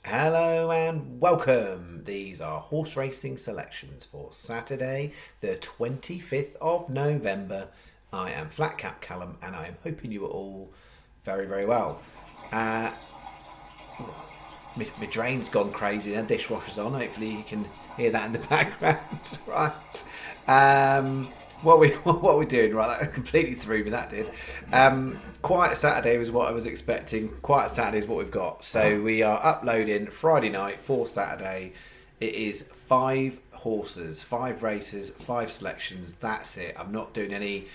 Hello and welcome. These are horse racing selections for Saturday, the 25th of November. I am Flat Cap Callum and I am hoping you are all very, very well. Uh, my drain's gone crazy, the dishwasher's on. Hopefully, you can hear that in the background. Right. What we doing? Right, that completely threw me. That did. Quiet Saturday was what I was expecting. Quiet Saturday is what we've got. So we are uploading Friday night for Saturday. It is 5 horses, 5 races, 5 selections. That's it. I'm not doing any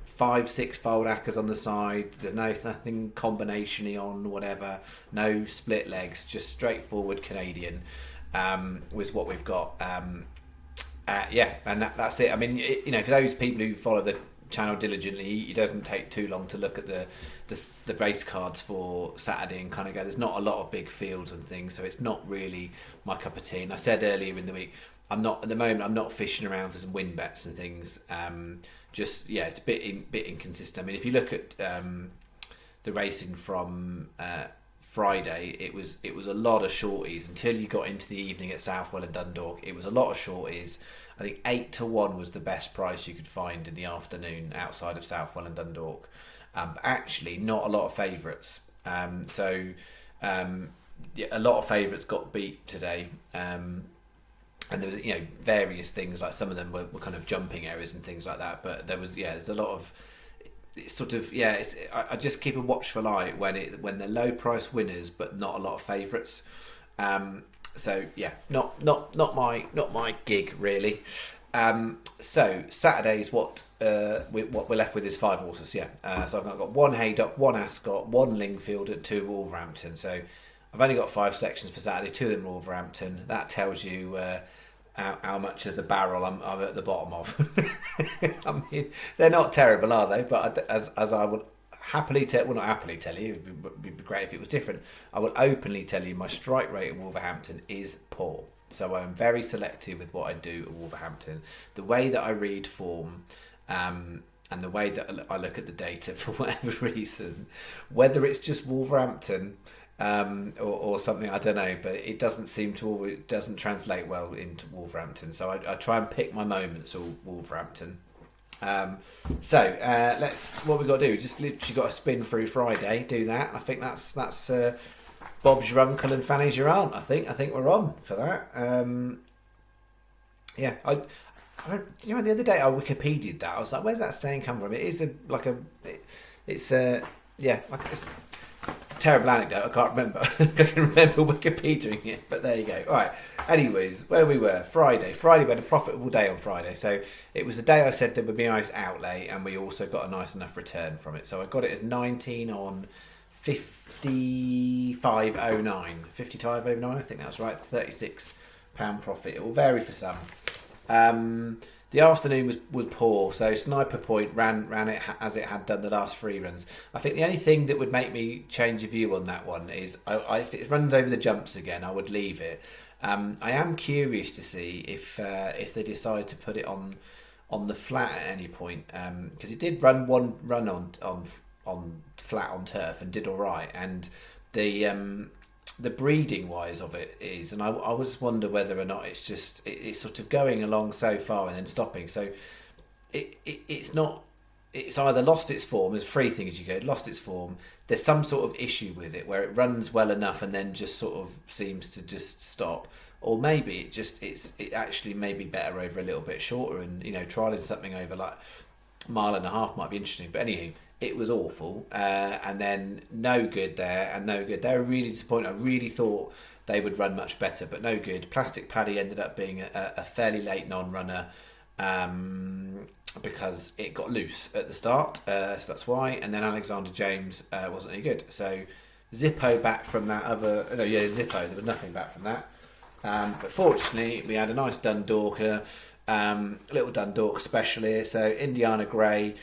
5, 6 fold acres on the side. There's nothing combinationy on whatever. No split legs. Just straightforward Canadian was what we've got. Yeah, and that's it. I mean, for those people who follow the channel diligently, it doesn't take too long to look at the race cards for Saturday and kind of go, there's not a lot of big fields and things, so it's not really my cup of tea. And I said earlier in the week, I'm not fishing around for some win bets and things. It's a bit inconsistent. I mean, if you look at the racing from Friday, it was a lot of shorties until you got into the evening at Southwell and Dundalk. It was a lot of shorties. I think 8-1 was the best price you could find in the afternoon outside of Southwell and Dundalk. But actually, not a lot of favourites. A lot of favourites got beat today. And there was various things, like some of them were kind of jumping errors and things like that. But there's a lot of. It's sort of I just keep a watchful eye when they're low price winners but not a lot of favourites. Not my gig really. So Saturday is what we're left with is 5 horses. So I've got 1 Haydock, 1 Ascot, 1 Lingfield, and 2 Wolverhampton. So I've only got 5 selections for Saturday. 2 of them Wolverhampton. That tells you how much of the barrel I'm at the bottom of. I mean, they're not terrible, are they? But as I would happily not happily tell you, it would be great if it was different. I will openly tell you my strike rate at Wolverhampton is poor. So I'm very selective with what I do at Wolverhampton. The way that I read form, and the way that I look at the data for whatever reason, whether it's just Wolverhampton. Or something, I don't know, but it doesn't translate well into Wolverhampton. So I try and pick my moments all Wolverhampton. Let's what we got to do. Just literally got to spin through Friday, do that. I think that's Bob's your uncle and Fanny's your aunt. I think we're on for that. The other day I Wikipedia'd that. I was like, where's that saying come from? It is it's terrible anecdote. I can't remember. I can remember Wikipediaing it, but there you go. All right. Anyways, where we were Friday. We had a profitable day on Friday, so it was the day I said there would be a nice outlay, and we also got a nice enough return from it. So I got it as 19 on 55.09. 55.09. I think that's right. £36 profit. It will vary for some. The afternoon was poor, so Sniper Point ran it as it had done the last 3 runs. I think the only thing that would make me change of view on that one is if it runs over the jumps again, I would leave it. I am curious to see if they decide to put it on the flat at any point, because it did run one run on flat on turf and did all right, and the breeding wise of it is, and I just wonder whether or not it's sort of going along so far and then stopping. So it's either lost its form. There's 3 things you go: lost its form. There's some sort of issue with it where it runs well enough and then just sort of seems to just stop, or maybe it actually may be better over a little bit shorter, and trialing something over like a mile and a half might be interesting. But anywho, it was awful, and then no good there and no good. They were really disappointed. I really thought they would run much better, but no good. Plastic Paddy ended up being a fairly late non-runner because it got loose at the start, so that's why. And then Alexander James wasn't any good. So Zippo back from that other... Zippo, there was nothing back from that. But fortunately, we had a nice Dundalker, little Dundalk specialist, so Indiana Gray...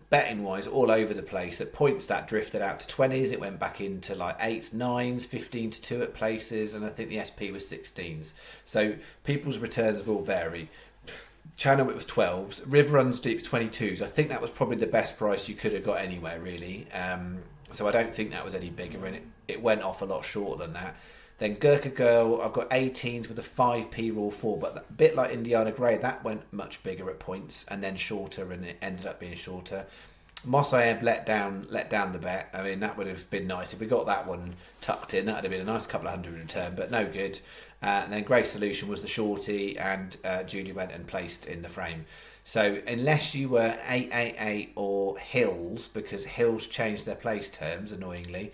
betting wise all over the place. At points that drifted out to 20s, it went back into like 8s, 9s, 15-2 at places, and I think the SP was 16s. So people's returns will vary. Channel it was 12s, River Runs Deep 22s. I think that was probably the best price you could have got anywhere really. So I don't think that was any bigger, and it went off a lot shorter than that. Then Gurkha Girl, I've got 18s with a 5p rule 4, but a bit like Indiana Grey, that went much bigger at points and then shorter, and it ended up being shorter. Moss Ayeb let down the bet. I mean, that would have been nice if we got that one tucked in. That would have been a nice couple of hundred return, but no good. And then Grey Solution was the shorty, and Judy went and placed in the frame. So unless you were 888 or Hills, because Hills changed their place terms annoyingly,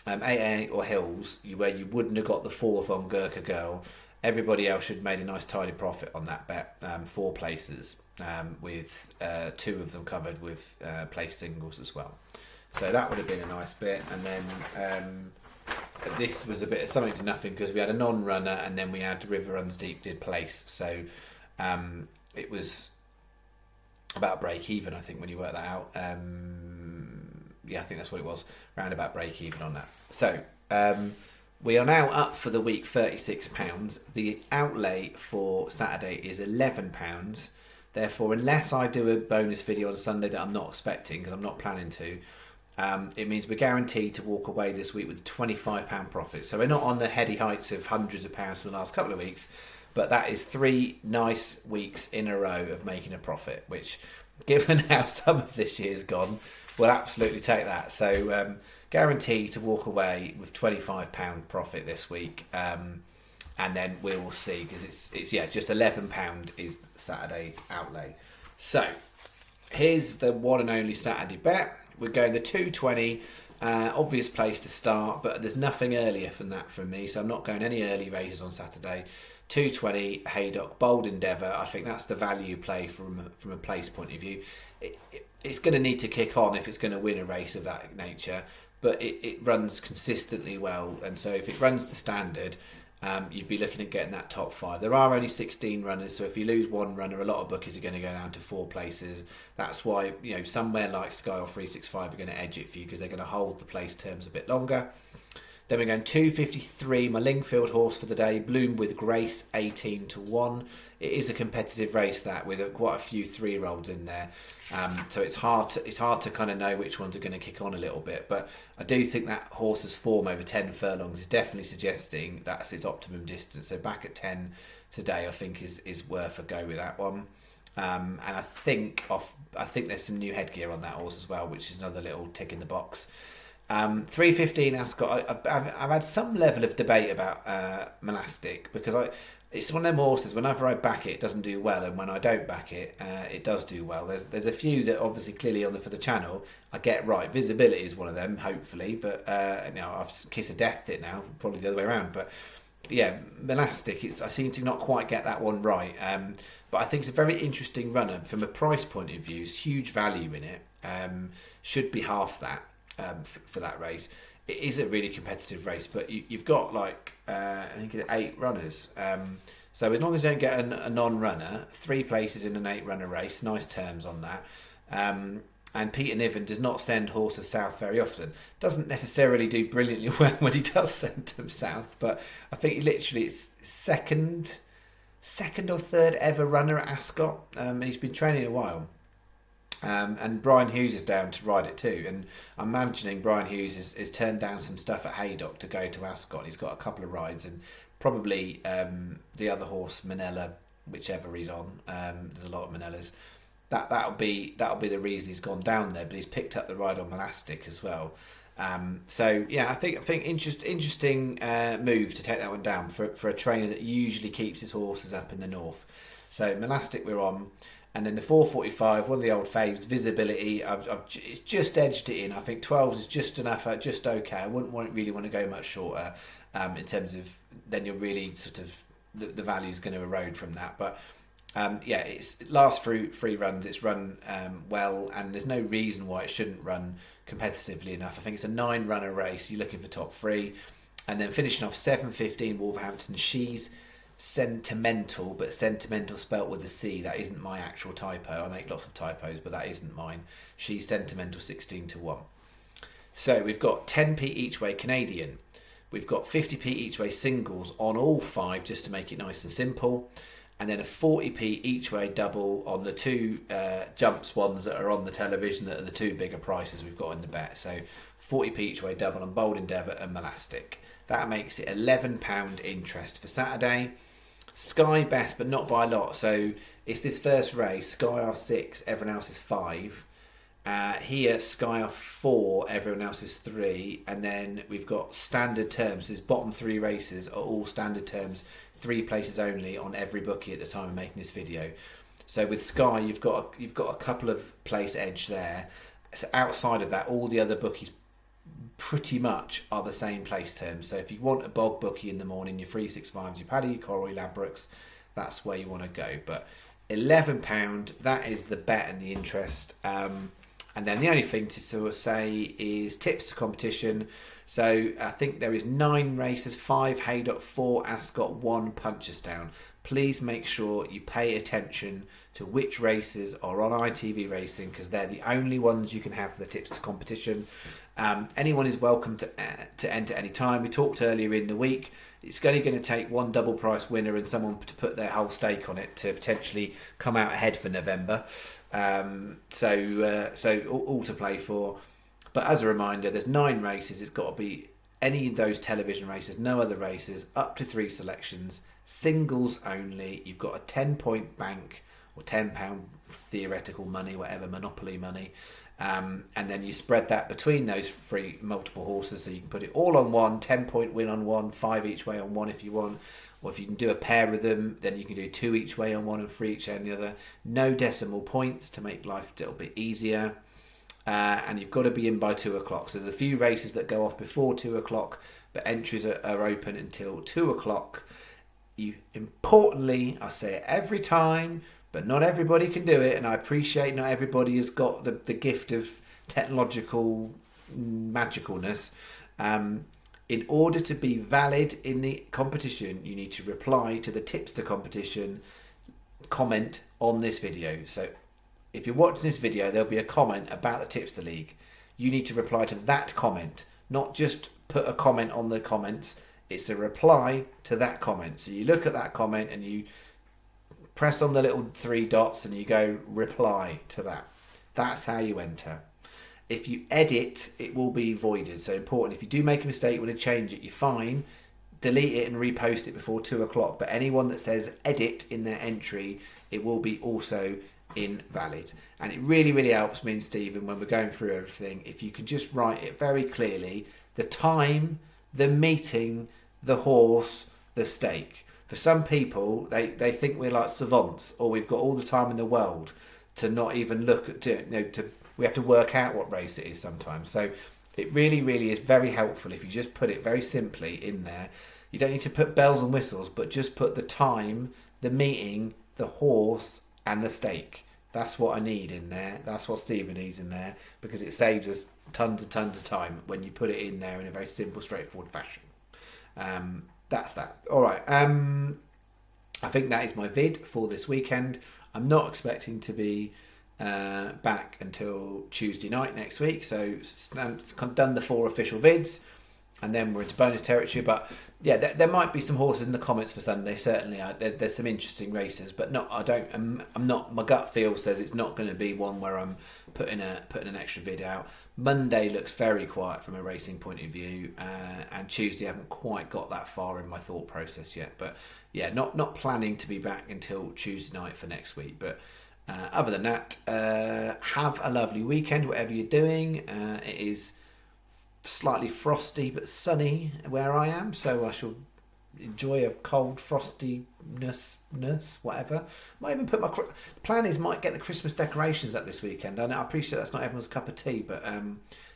888 or Hills, where you wouldn't have got the fourth on Gurkha Girl. Everybody else should have made a nice tidy profit on that bet. 4 places, with 2 of them covered with place singles as well. So that would have been a nice bit. And then this was a bit of something to nothing, because we had a non-runner and then we had River Runs Deep did place. So it was about break even, I think, when you work that out. Yeah, I think that's what it was, round about break even on that. So we are now up for the week £36. The outlay for Saturday is £11. Therefore, unless I do a bonus video on Sunday that I'm not expecting, because I'm not planning to, it means we're guaranteed to walk away this week with a £25 profit. So we're not on the heady heights of hundreds of pounds from the last couple of weeks, but that is 3 nice weeks in a row of making a profit, which, given how some of this year's gone, we'll absolutely take that. So guaranteed to walk away with £25 profit this week, and then we will see, because it's just £11 is Saturday's outlay. So here's the one and only Saturday bet. We're going the 220, obvious place to start, but there's nothing earlier than that from me, so I'm not going any early races on Saturday. 220 Haydock, bold endeavour. I think that's the value play from a place point of view. It's going to need to kick on if it's going to win a race of that nature, but it runs consistently well, and so if it runs to standard, you'd be looking at getting that top 5. There are only 16 runners, so if you lose one runner, a lot of bookies are going to go down to 4 places. That's why, somewhere like Sky or 365 are going to edge it for you, because they're going to hold the place terms a bit longer. Then we're going 253, my Lingfield horse for the day, Bloom with Grace, 18-1. It is a competitive race, that, with quite a few 3-year-olds in there. So it's hard to kind of know which ones are going to kick on a little bit. But I do think that horse's form over 10 furlongs is definitely suggesting that's its optimum distance. So back at 10 today, I think is worth a go with that one. And I think there's some new headgear on that horse as well, which is another little tick in the box. 315 Ascot. I've had some level of debate about Monastic, because it's one of them horses, whenever I back it, it doesn't do well, and when I don't back it, it does do well. There's a few that obviously clearly for the channel I get right. Visibility is one of them, hopefully, but I've kiss of death it now, probably the other way around. But yeah, Monastic, I seem to not quite get that one right. But I think it's a very interesting runner from a price point of view. It's huge value in it. Should be half that. For that race. It is a really competitive race, but you've got I think it's 8 runners, so as long as you don't get a non-runner, 3 places in an 8-runner race, nice terms on that. And Peter Niven does not send horses south very often. Doesn't necessarily do brilliantly well when he does send them south, but I think literally it's second or third ever runner at Ascot, and he's been training a while. And Brian Hughes is down to ride it too, and I'm imagining Brian Hughes is turned down some stuff at Haydock to go to Ascot. He's got a couple of rides, and probably the other horse, Manella, whichever he's on. There's a lot of Manellas. That'll be the reason he's gone down there. But he's picked up the ride on Monastic as well. So yeah, I think interesting move to take that one down for a trainer that usually keeps his horses up in the north. So Monastic we're on. And then the 445, one of the old faves, Visibility. I've just edged it in. I think 12s is just enough, just okay. I wouldn't really want to go much shorter, in terms of then you're really sort of the value is going to erode from that. But it's last 3 runs. It's run well, and there's no reason why it shouldn't run competitively enough. I think it's a 9-runner race. You're looking for top 3, and then finishing off 715 Wolverhampton. She's sentimental, but sentimental spelt with a C. That isn't my actual typo. I make lots of typos, but that isn't mine. She's sentimental, 16-1. So we've got 10p each way Canadian. We've got 50p each way singles on all 5, just to make it nice and simple. And then a 40p each way double on the 2 jumps ones that are on the television, that are the 2 bigger prices we've got in the bet. So 40p each way double on Bold Endeavour and Monastic. That makes it £11 interest for Saturday. Sky best, but not by a lot. So it's this first race. Sky are 6, everyone else is 5. Here, Sky are 4, everyone else is 3. And then we've got standard terms. These bottom 3 races are all standard terms, 3 places only on every bookie at the time of making this video. So with Sky, you've got a couple of place edge there. So outside of that, all the other bookies pretty much are the same place terms. So if you want a bog bookie in the morning, your 365s, your Paddy, your Coral, your Ladbrokes, that's where you want to go. But £11, that is the bet and the interest. And then the only thing to sort of say is tips to competition. So I think there is 9 races, 5 Haydock, 4 Ascot, 1 Punchestown. Please make sure you pay attention to which races are on ITV Racing, because they're the only ones you can have for the tips to competition. Anyone is welcome to enter any time. We talked earlier in the week. It's only going to take one double price winner and someone to put their whole stake on it to potentially come out ahead for November. So all to play for. But as a reminder, there's 9 races. It's got to be any of those television races, no other races, up to 3 selections, singles only. You've got a 10-point bank or £10 theoretical money, whatever, monopoly money. And then you spread that between those 3 multiple horses, so you can put it all on one, 10-point win on one, 5 each way on one if you want. Or if you can do a pair of them, then you can do 2 each way on one and 3 each way on the other. No decimal points to make life a little bit easier. And you've got to be in by 2 o'clock. So there's a few races that go off before 2 o'clock, but entries are open until 2 o'clock. Importantly, I say it every time, but not everybody can do it, and I appreciate not everybody has got the gift of technological magicalness. In order to be valid in the competition, you need to reply to the tips to competition comment on this video. So if you're watching this video, there'll be a comment about the tips to league. You need to reply to that comment, not just put a comment on the comments. It's a reply to that comment. So you look at that comment and you press on the little 3 dots and you go reply to that. That's how you enter. If you edit, it will be voided. So important, if you do make a mistake, you want to change it, you're fine. Delete it and repost it before 2 o'clock. But anyone that says edit in their entry, it will be also invalid. And it really, really helps me and Stephen when we're going through everything. If you can just write it very clearly, the time, the meeting, the horse, the stake. For some people, they think we're like savants, or we've got all the time in the world to not even look at, we have to work out what race it is sometimes. So it really, really is very helpful if you just put it very simply in there. You don't need to put bells and whistles, but just put the time, the meeting, the horse, and the stake. That's what I need in there. That's what Stephen needs in there, because it saves us tons of time when you put it in there in a very simple, straightforward fashion. That's that. All right. I think that is my vid for this weekend. I'm not expecting to be back until Tuesday night next week. So I've done the 4 official vids, and then we're into bonus territory. But yeah, there might be some horses in the comments for Sunday. Certainly, there's some interesting races, but I'm not. My gut feel says it's not going to be one where I'm putting an extra vid out. Monday looks very quiet from a racing point of view, and Tuesday I haven't quite got that far in my thought process yet. But yeah, not planning to be back until Tuesday night for next week. But other than that, have a lovely weekend, whatever you're doing. It is slightly frosty but sunny where I am, so I shall enjoy a cold frostiness, whatever. Might even put the plan is might get the Christmas decorations up this weekend. I know, I appreciate that's not everyone's cup of tea, but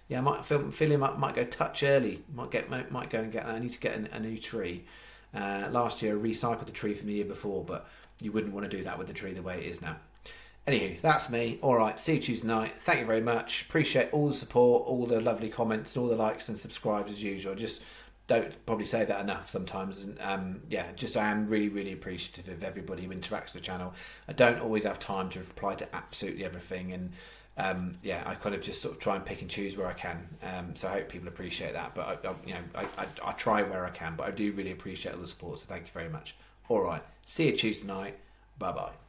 yeah, I might go touch early. Might go and get that. I need to get a new tree. Last year I recycled the tree from the year before, but you wouldn't want to do that with the tree the way it is now. Anywho, that's me. All right, see you Tuesday night. Thank you very much. Appreciate all the support, all the lovely comments, and all the likes and subscribes as usual. I just don't probably say that enough sometimes. And yeah, just I am really, really appreciative of everybody who interacts with the channel. I don't always have time to reply to absolutely everything, and yeah, I kind of just sort of try and pick and choose where I can. So I hope people appreciate that. But I try where I can. But I do really appreciate all the support. So thank you very much. All right, see you Tuesday night. Bye bye.